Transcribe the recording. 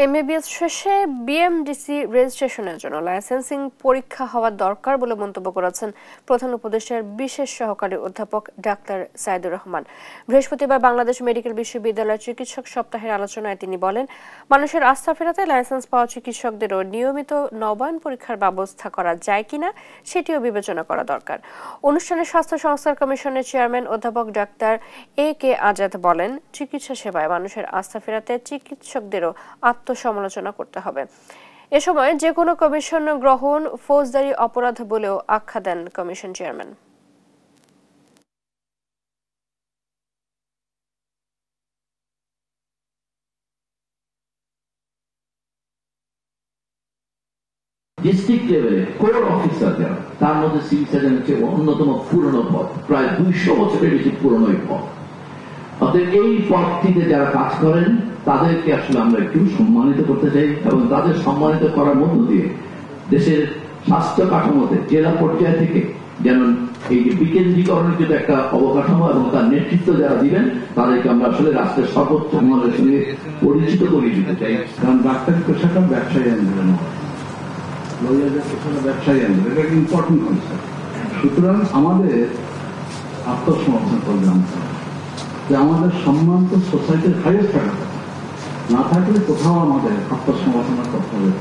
MBBS শেষে BMDC রেজিস্ট্রেশনের জন্য লাইসেন্সিং পরীক্ষা হওয়া দরকার বলে মন্তব্য করেছেন প্রধান উপদেষ্টার বিশেষ সহকারী অধ্যাপক ডাক্তার সাইদুর রহমান। বৃহস্পতিবার বাংলাদেশ মেডিকেল বিশ্ববিদ্যালয়ের চিকিৎসক সপ্তাহের আলোচনায় তিনি বলেন, মানুষের আস্থা ফেরাতে লাইসেন্স পাওয়া চিকিৎসকদেরও নিয়মিত নবায়ন পরীক্ষার ব্যবস্থা করা যায় কিনা সেটিও বিবেচনা করা দরকার। অনুষ্ঠানে স্বাস্থ্য সংস্কার কমিশনের চেয়ারম্যান অধ্যাপক ডাক্তার AK আজাদ বলেন, চিকিৎসা সেবায় মানুষের আস্থা ফেরাতে চিকিৎসকদেরও আত্মসমালোচনা করতে হবে। এ সময় যে কোনো কমিশন গ্রহণ ফৌজদারি অপরাধ বলেও আখ্যা দেন কমিশন চেয়ারম্যান। ডিস্ট্রিক্ট লেভেলে কোর অফিসার যারা, তার মধ্যে সিভিল সার্জন হচ্ছে অন্যতম পুরনো পদ, প্রায় 200 বছরের বেশি পুরনো এই পদ। অতএব এই পদটিতে যারা কাজ করেন তাদেরকে আসলে আমরা একটু সম্মানিত করতে চাই এবং তাদের সম্মানিত করার মধ্য দিয়ে দেশের স্বাস্থ্য কাঠামোতে জেলা পর্যায় থেকে যেন এই যে বিকেন্দ্রীকরণের যদি একটা অবকাঠামো এবং তার নেতৃত্ব যারা দিবেন তাদেরকে আমরা আসলে রাষ্ট্রের সর্বোচ্চ মহলের সঙ্গে পরিচিত করে দিতে চাই। কারণ ডাক্তারি পেশাটা ব্যবসায়ী আন্দোলন, লয়ারদের পেশাটা ব্যবসায়ী আন্দোলন, এটা একটা ইম্পর্টেন্ট কনসেপ্ট। সুতরাং আমাদের আত্মসমর্থন করবে যে আমাদের সম্মান তো সোসাইটির হাইয়েস্ট থাকা না থাকলে কোথাও আমাদের আত্মসমর্থন করতে হবে।